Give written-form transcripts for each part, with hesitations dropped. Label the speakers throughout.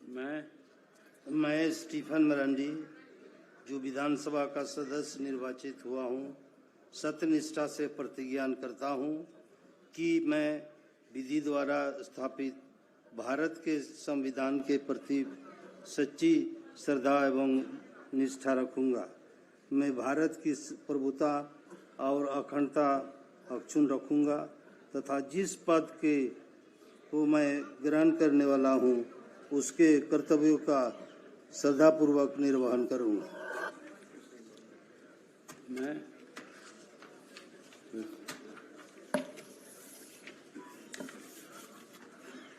Speaker 1: मैं स्टीफन मरांडी, जो विधानसभा का सदस्य निर्वाचित हुआ हूँ, सत्यनिष्ठा से प्रतिज्ञा करता हूँ कि मैं विधि द्वारा स्थापित भारत के संविधान के प्रति सच्ची श्रद्धा एवं निष्ठा रखूँगा। मैं भारत की प्रभुता और अखंडता अक्षुण्ण रखूँगा तथा जिस पद को मैं ग्रहण करने वाला हूँ उसके कर्तव्यों का श्रद्धापूर्वक निर्वहन करूँगा।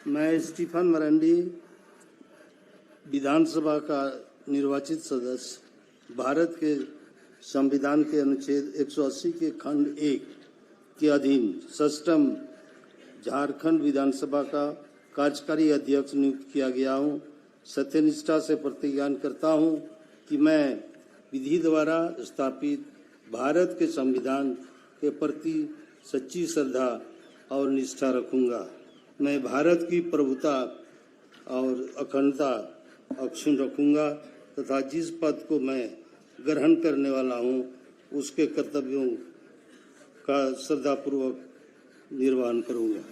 Speaker 1: मैं स्टीफन मरांडी, विधानसभा का निर्वाचित सदस्य, भारत के संविधान के अनुच्छेद 180 के खंड 1 के अधीन सष्टम झारखंड विधानसभा का कार्यकारी अध्यक्ष नियुक्त किया गया हूँ। सत्यनिष्ठा से प्रतिज्ञा करता हूँ कि मैं विधि द्वारा स्थापित भारत के संविधान के प्रति सच्ची श्रद्धा और निष्ठा रखूँगा। मैं भारत की प्रभुता और अखंडता अक्षुण्ण रखूँगा तथा जिस पद को मैं ग्रहण करने वाला हूँ उसके कर्तव्यों का श्रद्धापूर्वक निर्वहन करूँगा।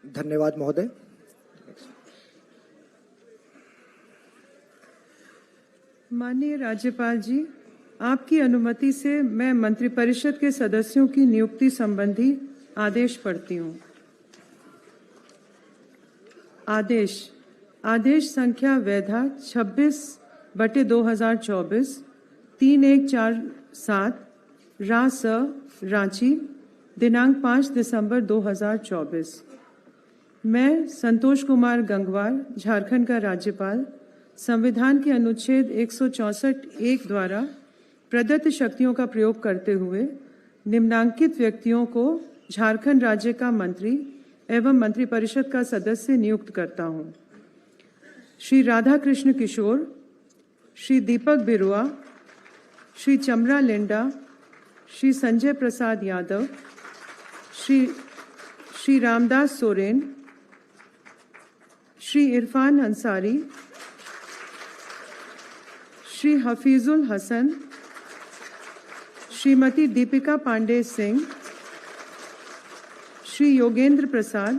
Speaker 2: धन्यवाद महोदय।
Speaker 3: माननीय राज्यपाल जी, आपकी अनुमति से मैं मंत्रिपरिषद के सदस्यों की नियुक्ति संबंधी आदेश पढ़ती हूँ। आदेश संख्या वैधा 26/2024 3147 रास रांची दिनांक 5 दिसंबर 2024। मैं संतोष कुमार गंगवार, झारखंड का राज्यपाल, संविधान के अनुच्छेद 164(1) द्वारा प्रदत्त शक्तियों का प्रयोग करते हुए निम्नांकित व्यक्तियों को झारखंड राज्य का मंत्री एवं मंत्रिपरिषद का सदस्य नियुक्त करता हूं। श्री राधा कृष्ण किशोर, श्री दीपक बिरुआ, श्री चमरा लिंडा, श्री संजय प्रसाद यादव, श्री रामदास सोरेन, श्री इरफान अंसारी, श्री हफीजुल हसन, श्रीमती दीपिका पांडे सिंह, श्री योगेंद्र प्रसाद,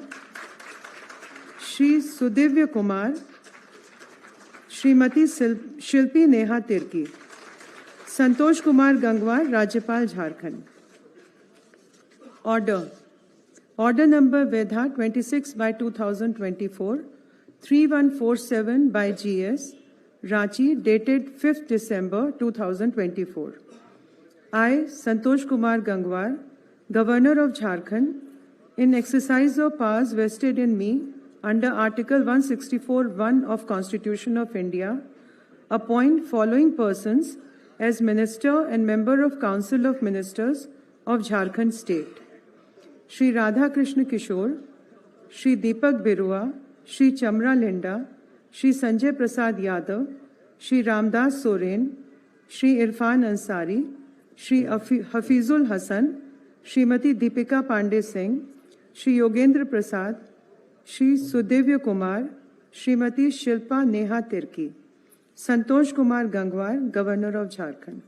Speaker 3: श्री सुदिव्य कुमार, श्रीमती शिल्पी नेहा तिर्की। संतोष कुमार गंगवार, राज्यपाल झारखंड। ऑर्डर नंबर वैधा 26/2024 3147 by GS, Ranchi, dated 5th December 2024. I, Santosh Kumar Gangwar, Governor of Jharkhand, in exercise of powers vested in me under Article 164(1) of Constitution of India, appoint following persons as Minister and Member of Council of Ministers of Jharkhand State: Shri Radha Krishna Kishore, Shri Deepak Birua, Shri Chamra Linda, Shri Sanjay Prasad Yadav, Shri Ramdas Soren, Shri Irfan Ansari, Shri Hafizul Hassan, Srimati Deepika Pandey Singh, Shri Yogendra Prasad, Shri Sudevya Kumar, Srimati Shilpa Neha Tirki. Santosh Kumar Gangwar, governor of Jharkhand.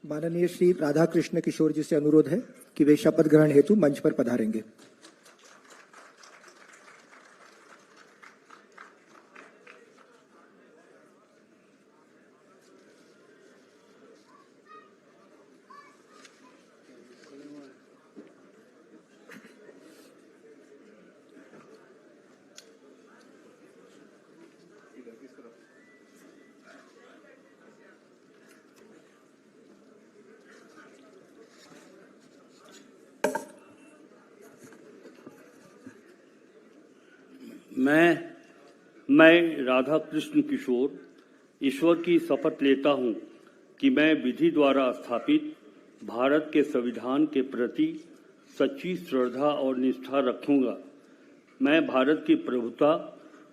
Speaker 2: माननीय श्री राधा कृष्ण किशोर जी से अनुरोध है कि वे शपथ ग्रहण हेतु मंच पर पधारेंगे।
Speaker 4: मैं राधा कृष्ण किशोर ईश्वर की शपथ लेता हूं कि मैं विधि द्वारा स्थापित भारत के संविधान के प्रति सच्ची श्रद्धा और निष्ठा रखूंगा। मैं भारत की प्रभुता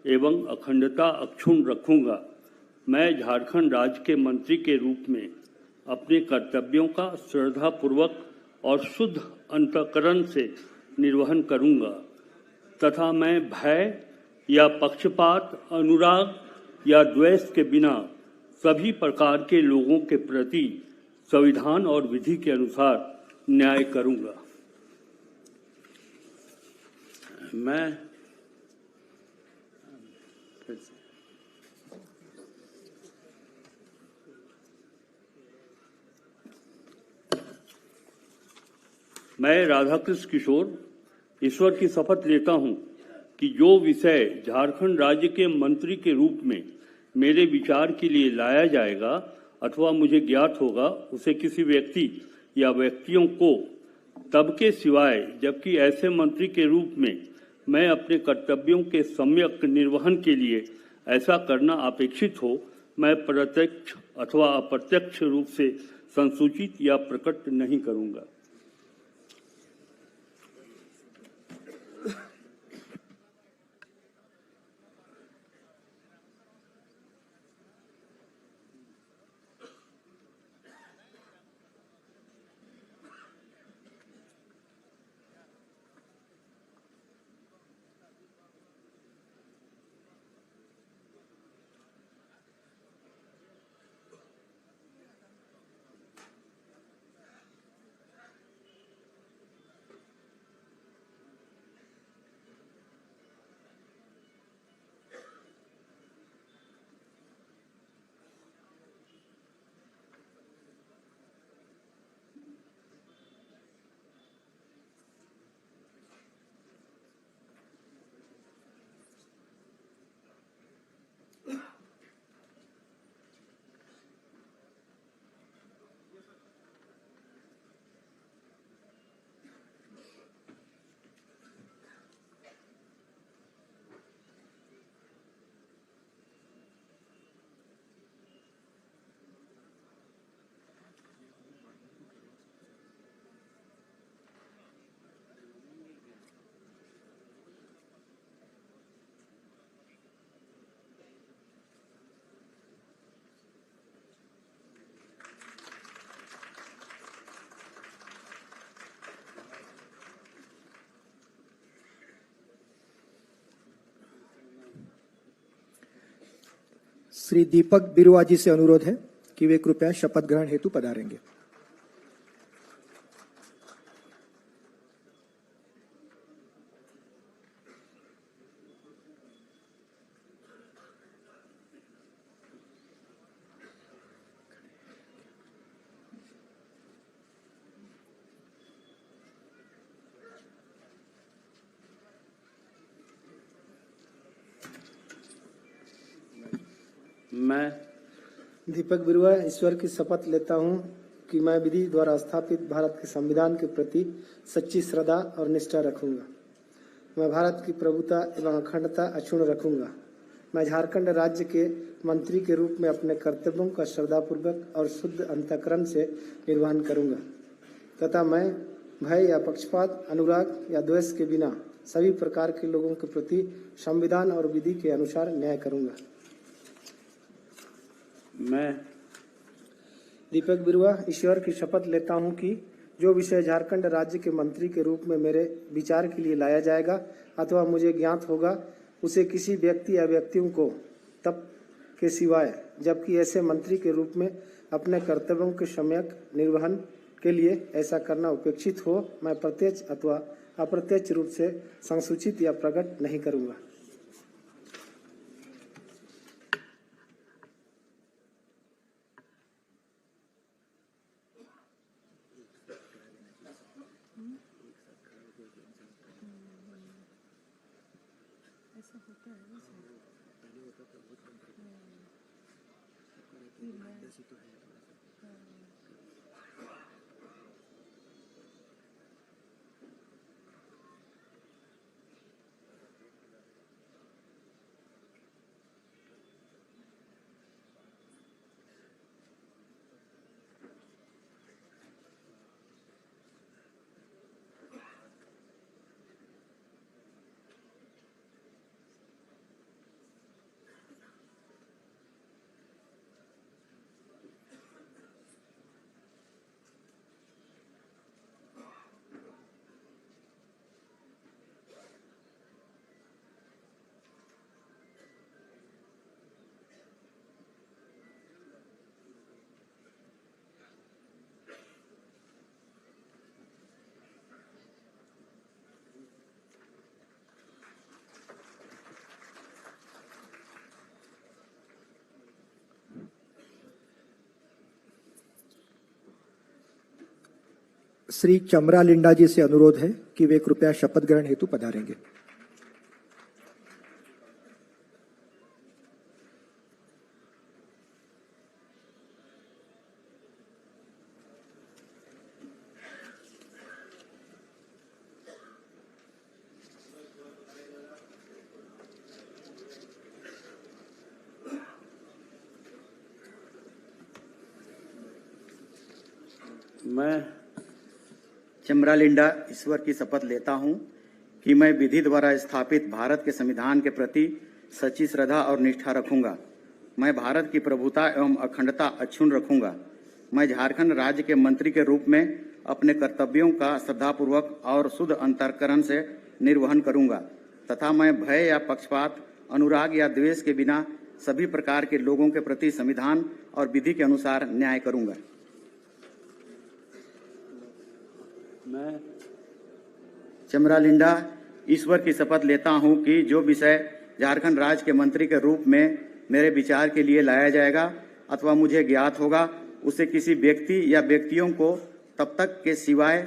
Speaker 4: एवं अखंडता अक्षुण्ण रखूंगा। मैं झारखंड राज्य के मंत्री के रूप में अपने कर्तव्यों का श्रद्धापूर्वक और शुद्ध अंतःकरण से निर्वहन करूंगा तथा मैं भय या पक्षपात, अनुराग या द्वेष के बिना सभी प्रकार के लोगों के प्रति संविधान और विधि के अनुसार न्याय करूंगा। मैं राधाकृष्ण किशोर ईश्वर की शपथ लेता हूं कि जो विषय झारखंड राज्य के मंत्री के रूप में मेरे विचार के लिए लाया जाएगा अथवा मुझे ज्ञात होगा, उसे किसी व्यक्ति या व्यक्तियों को तब के सिवाय जबकि ऐसे मंत्री के रूप में मैं अपने कर्तव्यों के सम्यक निर्वहन के लिए ऐसा करना अपेक्षित हो, मैं प्रत्यक्ष अथवा अप्रत्यक्ष रूप से संसूचित या प्रकट नहीं करूंगा।
Speaker 2: श्री दीपक बिरुआ जी से अनुरोध है कि वे कृपया शपथ ग्रहण हेतु पधारेंगे।
Speaker 4: मैं
Speaker 5: दीपक बिरुआ ईश्वर की शपथ लेता हूं कि मैं विधि द्वारा स्थापित भारत के संविधान के प्रति सच्ची श्रद्धा और निष्ठा रखूंगा। मैं भारत की प्रभुता एवं अखंडता अक्षुण्ण रखूंगा। मैं झारखंड राज्य के मंत्री के रूप में अपने कर्तव्यों का श्रद्धापूर्वक और शुद्ध अंतःकरण से निर्वहन करूंगा तथा मैं भय या पक्षपात, अनुराग या द्वेष के बिना सभी प्रकार के लोगों के प्रति संविधान और विधि के अनुसार न्याय करूंगा।
Speaker 4: मैं
Speaker 5: दीपक बिरुआ ईश्वर की शपथ लेता हूं कि जो विषय झारखंड राज्य के मंत्री के रूप में मेरे विचार के लिए लाया जाएगा अथवा मुझे ज्ञात होगा, उसे किसी व्यक्ति या व्यक्तियों को तब के सिवाय, जबकि ऐसे मंत्री के रूप में अपने कर्तव्यों के सम्यक निर्वहन के लिए ऐसा करना उपेक्षित हो, मैं प्रत्यक्ष अथवा अप्रत्यक्ष रूप से संसूचित या प्रकट नहीं करूंगा।
Speaker 2: श्री चमरा लिंडा जी से अनुरोध है कि वे कृपया शपथ ग्रहण हेतु पधारेंगे।
Speaker 4: मैं
Speaker 6: चमरा लिंडा ईश्वर की शपथ लेता हूं कि मैं विधि द्वारा स्थापित भारत के संविधान के प्रति सच्ची श्रद्धा और निष्ठा रखूंगा। मैं भारत की प्रभुता एवं अखंडता अक्षुण्ण रखूंगा। मैं झारखंड राज्य के मंत्री के रूप में अपने कर्तव्यों का श्रद्धापूर्वक और शुद्ध अंतःकरण से निर्वहन करूंगा तथा मैं भय या पक्षपात, अनुराग या द्वेष के बिना सभी प्रकार के लोगों के प्रति संविधान और विधि के अनुसार न्याय करूंगा।
Speaker 4: मैं
Speaker 6: चमरा लिंडा ईश्वर की शपथ लेता हूं कि जो विषय झारखंड राज्य के मंत्री के रूप में मेरे विचार के लिए लाया जाएगा अथवा मुझे ज्ञात होगा, उसे किसी व्यक्ति या व्यक्तियों को तब तक के सिवाय,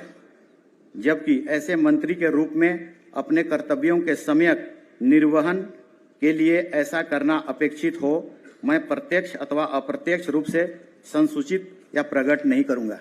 Speaker 6: जबकि ऐसे मंत्री के रूप में अपने कर्तव्यों के सम्यक निर्वहन के लिए ऐसा करना अपेक्षित हो, मैं प्रत्यक्ष अथवा अप्रत्यक्ष रूप से संसूचित या प्रकट नहीं करूंगा।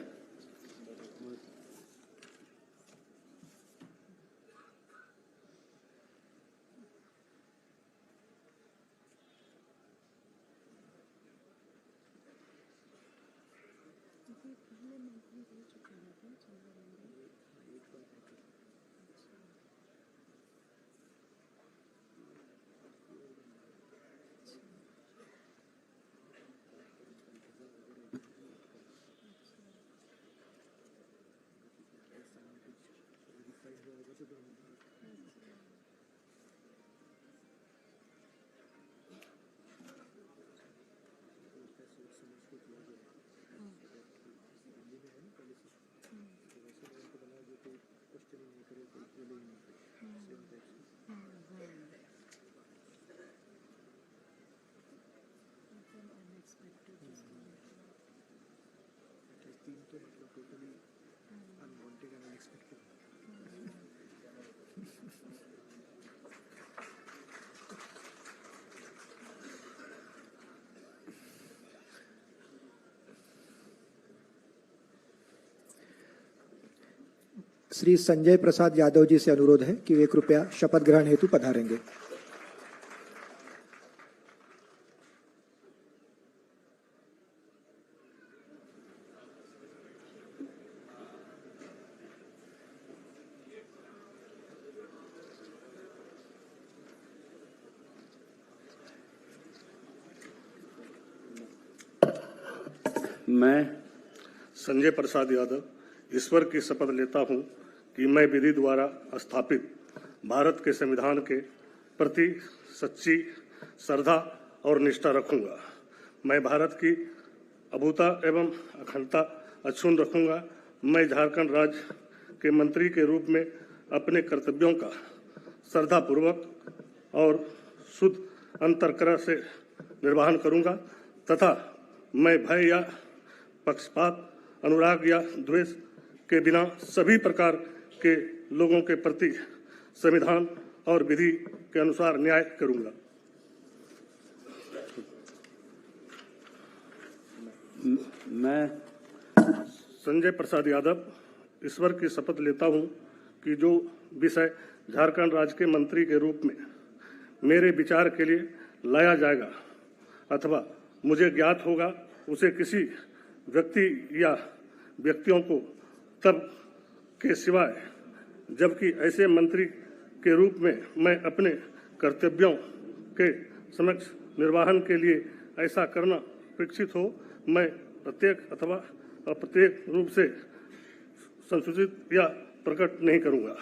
Speaker 2: श्री संजय प्रसाद यादव जी से अनुरोध है कि वे कृपया शपथ ग्रहण हेतु पधारेंगे।
Speaker 4: मैं
Speaker 7: संजय प्रसाद यादव ईश्वर की शपथ लेता हूं कि मैं विधि द्वारा स्थापित भारत के संविधान के प्रति सच्ची श्रद्धा और निष्ठा रखूंगा। मैं भारत की अभूता एवं अखंडता अक्षुण्ण रखूंगा। मैं झारखंड राज्य के मंत्री के रूप में अपने कर्तव्यों का श्रद्धापूर्वक और शुद्ध अंतर्करण से निर्वहन करूंगा तथा मैं भय या पक्षपात, अनुराग या द्वेष के बिना सभी प्रकार के लोगों के प्रति संविधान और विधि के अनुसार न्याय करूंगा।
Speaker 4: मैं
Speaker 7: संजय प्रसाद यादव ईश्वर की शपथ लेता हूं कि जो विषय झारखंड राज्य के मंत्री के रूप में मेरे विचार के लिए लाया जाएगा अथवा मुझे ज्ञात होगा उसे किसी व्यक्ति या व्यक्तियों को तब के सिवाय जबकि ऐसे मंत्री के रूप में मैं अपने कर्तव्यों के समक्ष निर्वहन के लिए ऐसा करना अपेक्षित हो, मैं प्रत्येक अथवा अप्रत्येक रूप से संसूचित या प्रकट नहीं करूंगा।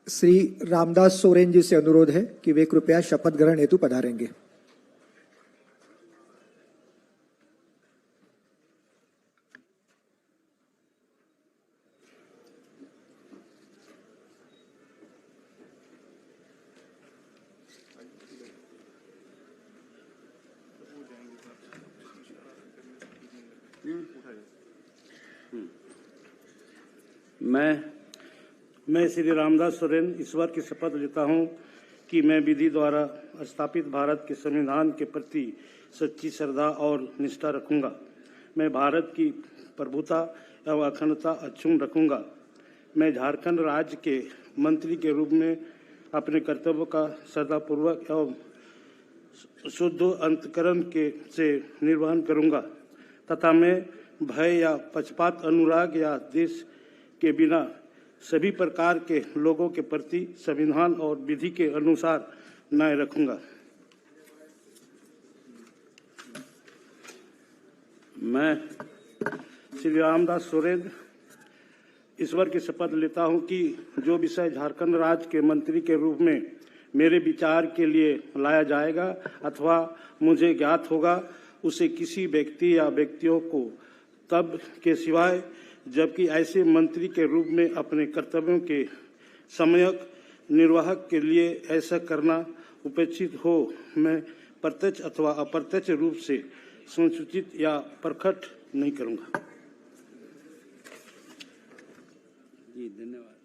Speaker 2: श्री रामदास सोरेन जी से अनुरोध है कि वे कृपया शपथ ग्रहण हेतु पधारेंगे।
Speaker 8: मैं श्री रामदास सोरेन ईश्वर की शपथ लेता हूं कि मैं विधि द्वारा स्थापित भारत के संविधान के प्रति सच्ची श्रद्धा और निष्ठा रखूंगा। मैं भारत की प्रभुता एवं अखंडता अक्षुण्ण रखूंगा। मैं झारखंड राज्य के मंत्री के रूप में अपने कर्तव्यों का श्रद्धापूर्वक एवं शुद्ध अंतकरण से निर्वहन करूंगा तथा मैं भय या पक्षपात, अनुराग या देश के बिना सभी प्रकार के लोगों के प्रति संविधान और विधि के अनुसार न्याय रखूंगा। मैं श्री रामदास सोरेन ईश्वर की शपथ लेता हूं कि जो विषय झारखंड राज्य के मंत्री के रूप में मेरे विचार के लिए लाया जाएगा अथवा मुझे ज्ञात होगा उसे किसी व्यक्ति या व्यक्तियों को तब के सिवाय जबकि ऐसे मंत्री के रूप में अपने कर्तव्यों के सम्यक निर्वाह के लिए ऐसा करना उपेक्षित हो, मैं प्रत्यक्ष अथवा अप्रत्यक्ष रूप से संसूचित या प्रकट नहीं करूंगा।
Speaker 4: धन्यवाद।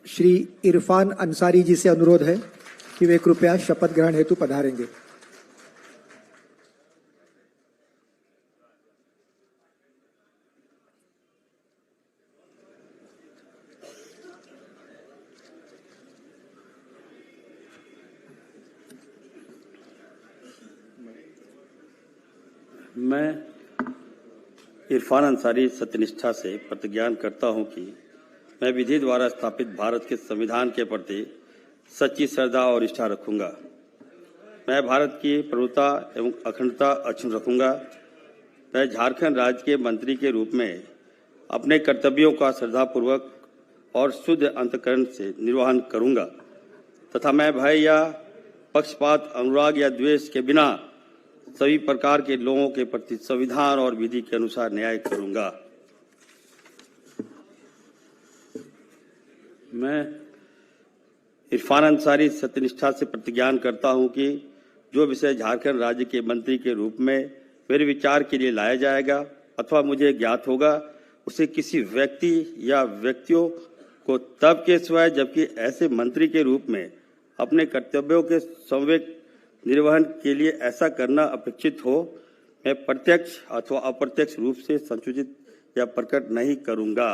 Speaker 2: श्री इरफान अंसारी जी से अनुरोध है कि वे कृपया शपथ ग्रहण हेतु पधारेंगे।
Speaker 9: मैं इरफान अंसारी सत्यनिष्ठा से प्रतिज्ञान करता हूं कि मैं विधि द्वारा स्थापित भारत के संविधान के प्रति सच्ची श्रद्धा और निष्ठा रखूंगा। मैं भारत की प्रभुता एवं अखंडता अक्षुण्ण रखूंगा। मैं झारखंड राज्य के मंत्री के रूप में अपने कर्तव्यों का श्रद्धापूर्वक और शुद्ध अंतःकरण से निर्वहन करूंगा तथा मैं भय या पक्षपात, अनुराग या द्वेष के बिना सभी प्रकार के लोगों के प्रति संविधान और विधि के अनुसार न्याय करूंगा। मैं इरफान अंसारी सत्यनिष्ठा से प्रतिज्ञान करता हूं कि जो विषय झारखंड राज्य के मंत्री के रूप में मेरे विचार के लिए लाया जाएगा अथवा मुझे ज्ञात होगा, उसे किसी व्यक्ति या व्यक्तियों को तब के सिवाय जबकि ऐसे मंत्री के रूप में अपने कर्तव्यों के संवेग निर्वहन के लिए ऐसा करना अपेक्षित हो, मैं प्रत्यक्ष अथवा अप्रत्यक्ष रूप से संसूचित या प्रकट नहीं करूंगा।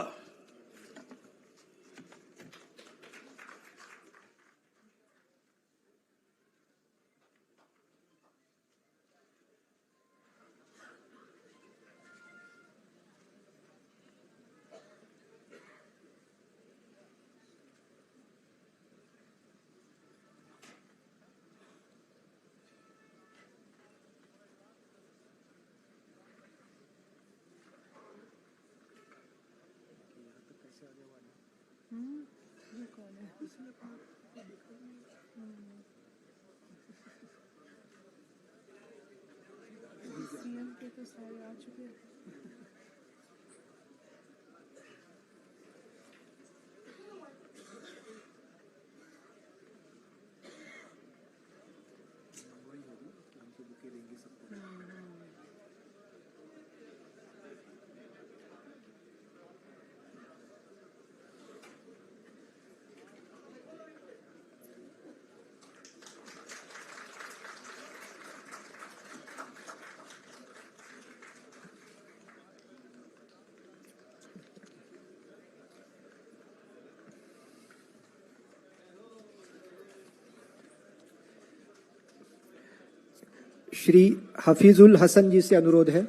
Speaker 2: श्री हफीजुल हसन जी से अनुरोध है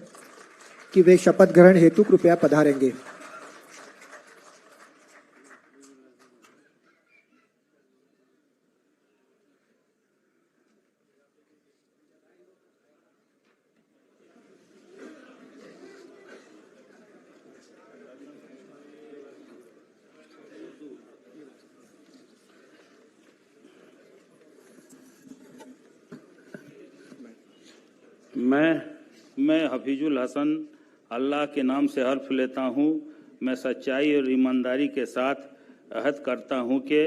Speaker 2: कि वे शपथ ग्रहण हेतु कृपया पधारेंगे।
Speaker 10: मैं हफीजुल हसन अल्लाह के नाम से हल्फ लेता हूँ। मैं सच्चाई और ईमानदारी के साथ अहद करता हूँ कि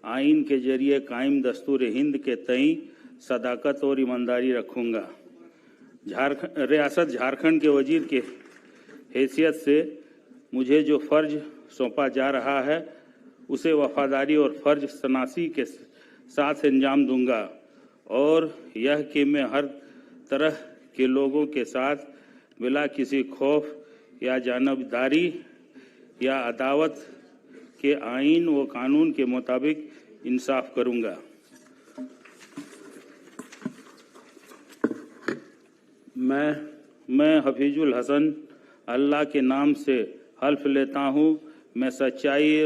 Speaker 10: आइन के जरिए कायम दस्तूर हिंद के तई सदाकत और ईमानदारी रखूंगा। रियासत झारखंड के वजीर के हैसियत से मुझे जो फर्ज सौंपा जा रहा है उसे वफादारी और फर्ज शनासी के साथ अंजाम दूंगा और यह कि मैं हर तरह के लोगों के साथ बिला किसी खौफ या जानबदारी या अदावत के आइन व कानून के मुताबिक इंसाफ करूंगा। मैं हफीजुल हसन अल्लाह के नाम से हल्फ लेता हूँ, मैं सच्चाई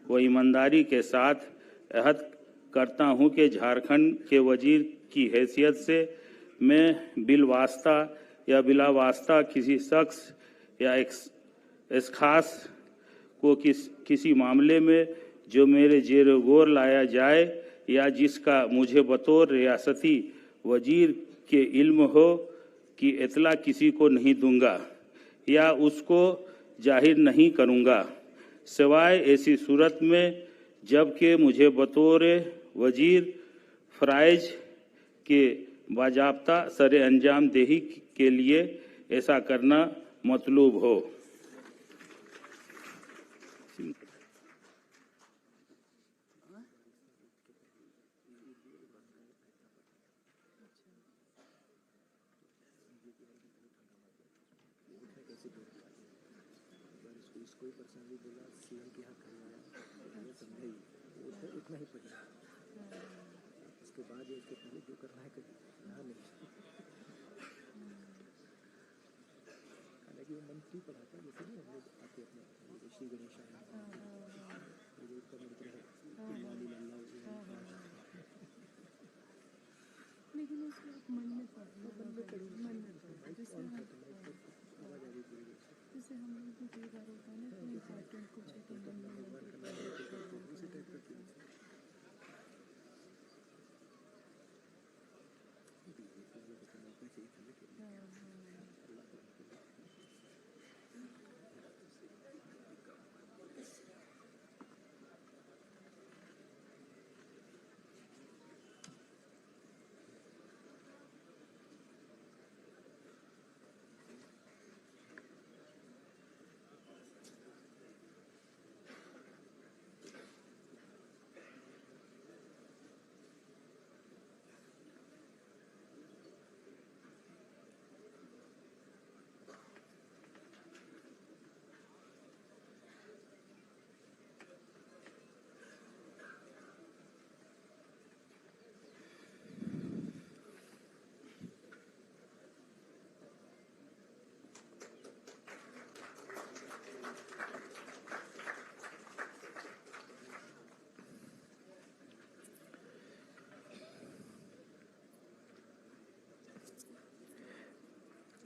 Speaker 10: व ईमानदारी के साथ अहद करता हूँ कि झारखंड के वजीर की हैसियत से मैं बिलवास्ता या बिला वास्ता किसी शख्स या इस खास को किसी मामले में जो मेरे जेर गौर लाया जाए या जिसका मुझे बतौर रियासती वजीर के इल्म हो कि इतला किसी को नहीं दूंगा या उसको जाहिर नहीं करूंगा, सिवाय ऐसी सूरत में जबकि मुझे बतौर वजीर फ़राइज के बाजाब्ता सरे अंजाम देही के लिए ऐसा करना मतलूब हो।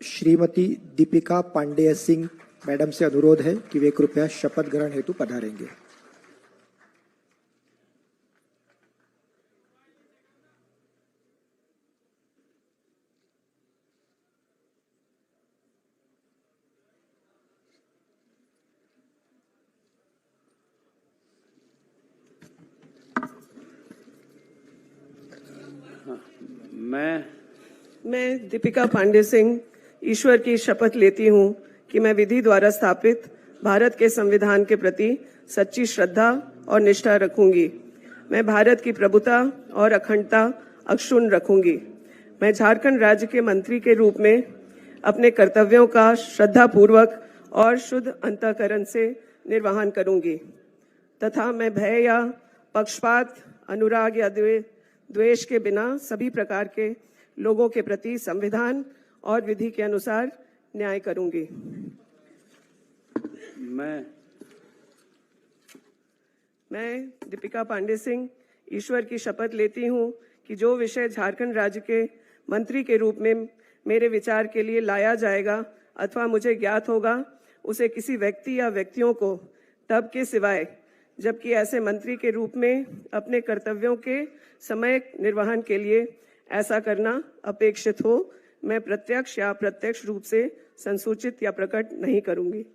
Speaker 2: श्रीमती दीपिका पांडेय सिंह मैडम से अनुरोध है कि वे कृपया शपथ ग्रहण हेतु पधारेंगे।
Speaker 11: मैं दीपिका पांडे सिंह ईश्वर की शपथ लेती हूँ कि मैं विधि द्वारा स्थापित भारत के संविधान के प्रति सच्ची श्रद्धा और निष्ठा रखूंगी। मैं भारत की प्रभुता और अखंडता अक्षुण्ण रखूंगी। मैं झारखंड राज्य के मंत्री के रूप में अपने कर्तव्यों का श्रद्धापूर्वक और शुद्ध अंतःकरण से निर्वहन करूंगी तथा मैं भय या पक्षपात, अनुराग या द्वेष के बिना सभी प्रकार के लोगों के प्रति संविधान और विधि के अनुसार न्याय करूंगी। मैं दीपिका पांडे सिंह ईश्वर की शपथ लेती हूं कि जो विषय झारखंड राज्य के मंत्री के रूप में मेरे विचार के लिए लाया जाएगा अथवा मुझे ज्ञात होगा, उसे किसी व्यक्ति या व्यक्तियों को तब के सिवाय जबकि ऐसे मंत्री के रूप में अपने कर्तव्यों के समय निर्वहन के लिए ऐसा करना अपेक्षित हो, मैं प्रत्यक्ष या अप्रत्यक्ष रूप से संसूचित या प्रकट नहीं करूंगी।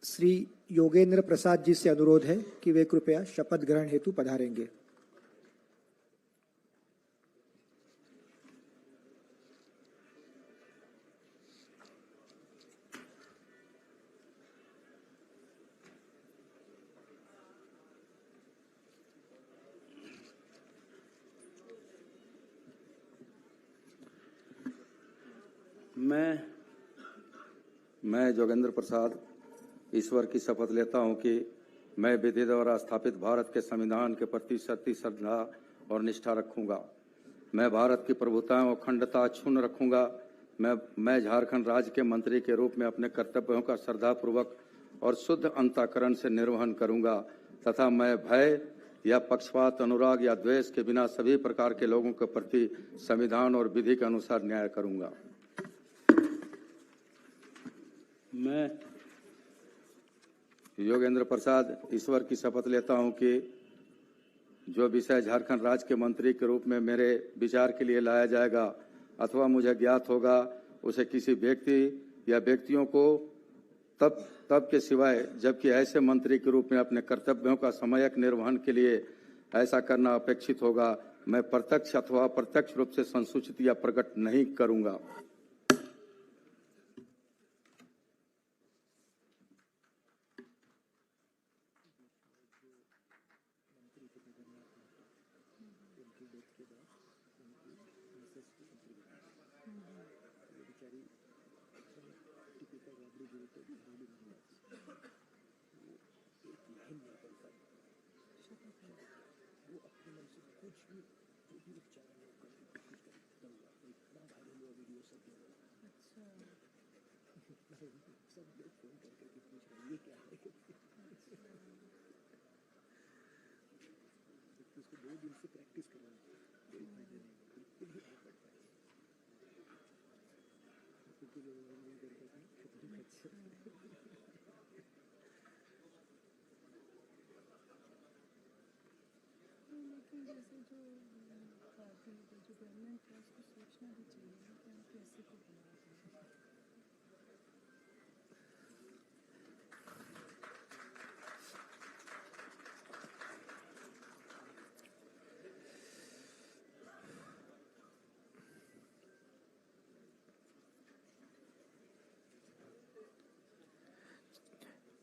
Speaker 2: श्री योगेंद्र प्रसाद जी से अनुरोध है कि वे कृपया शपथ ग्रहण हेतु पधारेंगे।
Speaker 12: मैं जोगेंद्र प्रसाद ईश्वर की शपथ लेता हूं कि मैं विधि द्वारा स्थापित भारत के संविधान के प्रति सच्ची श्रद्धा और निष्ठा रखूंगा। मैं भारत की प्रभुता और अखंडता अक्षुण्ण रखूंगा। मैं झारखंड राज्य के मंत्री के रूप में अपने कर्तव्यों का श्रद्धापूर्वक और शुद्ध अंतःकरण से निर्वहन करूंगा तथा मैं भय या पक्षपात, अनुराग या द्वेष के बिना सभी प्रकार के लोगों के प्रति संविधान और विधि के अनुसार न्याय करूंगा।
Speaker 9: मैं
Speaker 12: योगेंद्र प्रसाद ईश्वर की शपथ लेता हूं कि जो विषय झारखंड राज्य के मंत्री के रूप में मेरे विचार के लिए लाया जाएगा अथवा मुझे ज्ञात होगा, उसे किसी व्यक्ति या व्यक्तियों को तब के सिवाय जबकि ऐसे मंत्री के रूप में अपने कर्तव्यों का सम्यक निर्वहन के लिए ऐसा करना अपेक्षित होगा, मैं प्रत्यक्ष अथवा अप्रत्यक्ष रूप से संसूचित या प्रकट नहीं करूंगा।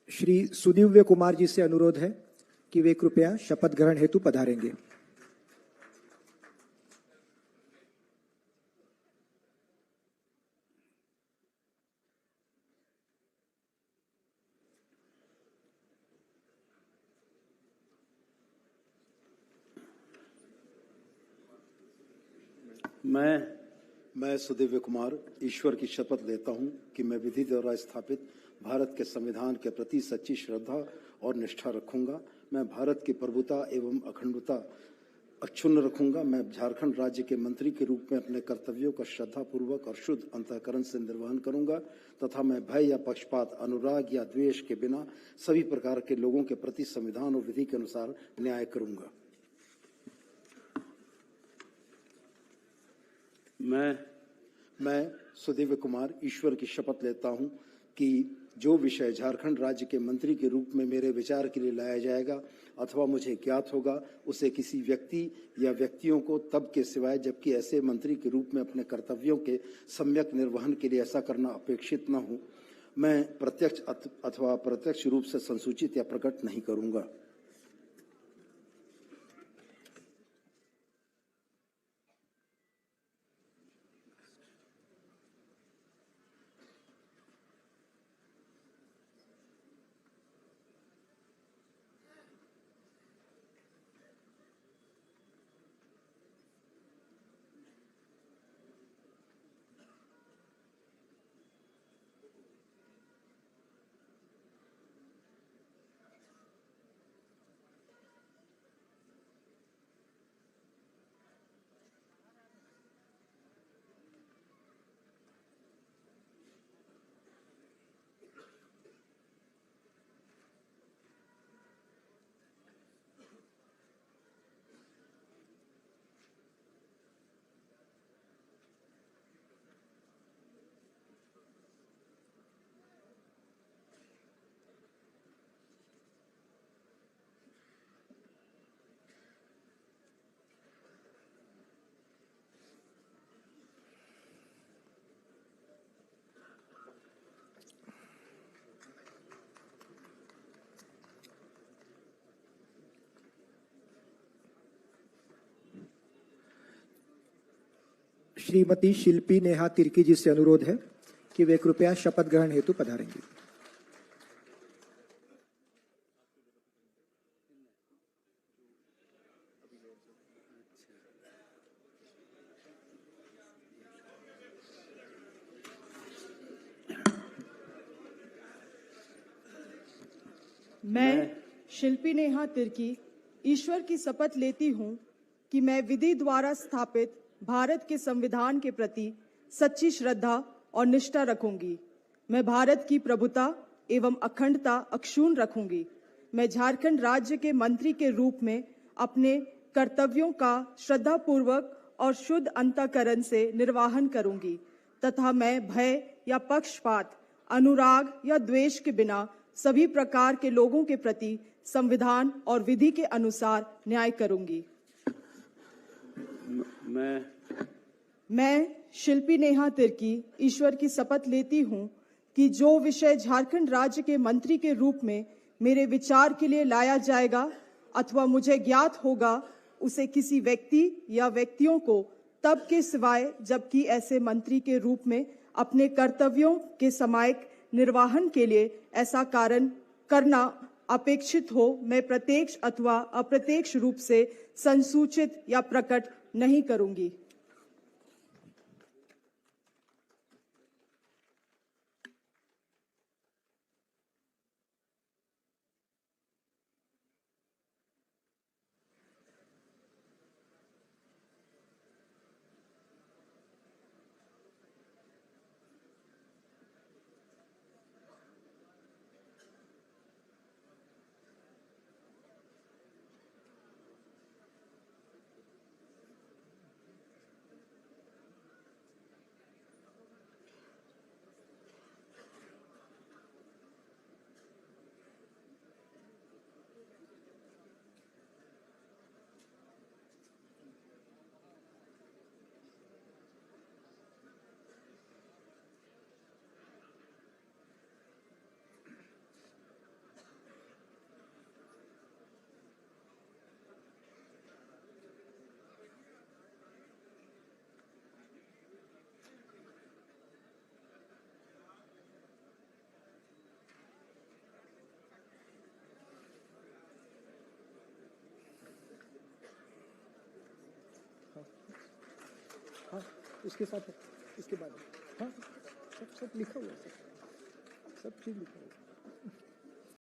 Speaker 2: श्री सुदिव्य कुमार जी से अनुरोध है कि वे कृपया शपथ ग्रहण हेतु पधारेंगे।
Speaker 13: मैं सुदिव्य कुमार ईश्वर की शपथ लेता हूं कि मैं विधि द्वारा स्थापित भारत के संविधान के प्रति सच्ची श्रद्धा और निष्ठा रखूंगा। मैं भारत की प्रभुता एवं अखंडता अक्षुण्ण रखूंगा। मैं झारखंड राज्य के मंत्री के रूप में अपने कर्तव्यों का श्रद्धापूर्वक और शुद्ध अंतःकरण से निर्वहन करूंगा तथा मैं भय या पक्षपात, अनुराग या द्वेष के बिना सभी प्रकार के लोगों के प्रति संविधान और विधि के अनुसार न्याय करूंगा। मैं सुदिव्य कुमार ईश्वर की शपथ लेता हूं कि जो विषय झारखंड राज्य के मंत्री के रूप में मेरे विचार के लिए लाया जाएगा अथवा मुझे ज्ञात होगा, उसे किसी व्यक्ति या व्यक्तियों को तब के सिवाय जबकि ऐसे मंत्री के रूप में अपने कर्तव्यों के सम्यक निर्वहन के लिए ऐसा करना अपेक्षित न हो, मैं प्रत्यक्ष अथवा अप्रत्यक्ष रूप से संसूचित या प्रकट नहीं करूंगा।
Speaker 2: श्रीमती शिल्पी नेहा तिर्की जी से अनुरोध है कि वे कृपया शपथ ग्रहण हेतु पधारेंगी।
Speaker 14: मैं शिल्पी नेहा तिर्की ईश्वर की शपथ लेती हूँ कि मैं विधि द्वारा स्थापित भारत के संविधान के प्रति सच्ची श्रद्धा और निष्ठा रखूंगी। मैं भारत की प्रभुता एवं अखंडता अक्षुण्ण रखूंगी। मैं झारखंड राज्य के मंत्री के रूप में अपने कर्तव्यों का श्रद्धापूर्वक और शुद्ध अंतःकरण से निर्वाहन करूंगी तथा मैं भय या पक्षपात, अनुराग या द्वेष के बिना सभी प्रकार के लोगों के प्रति संविधान और विधि के अनुसार न्याय करूंगी। मैं शिल्पी नेहा तिर्की ईश्वर की शपथ लेती हूँ कि जो विषय झारखंड राज्य के मंत्री के रूप में मेरे विचार के लिए लाया जाएगा अथवा मुझे ज्ञात होगा, उसे किसी व्यक्ति या व्यक्तियों को तब के सिवाय जबकि ऐसे मंत्री के रूप में अपने कर्तव्यों के समायिक निर्वाहन के लिए ऐसा कारण करना अपेक्षित हो, मैं प्रत्यक्ष अथवा अप्रत्यक्ष रूप से संसूचित या प्रकट नहीं करूंगी।
Speaker 2: हाँ, इसके साथ इसके बाद हाँ सब लिखा हुआ है, सब चीज लिखा हुआ है।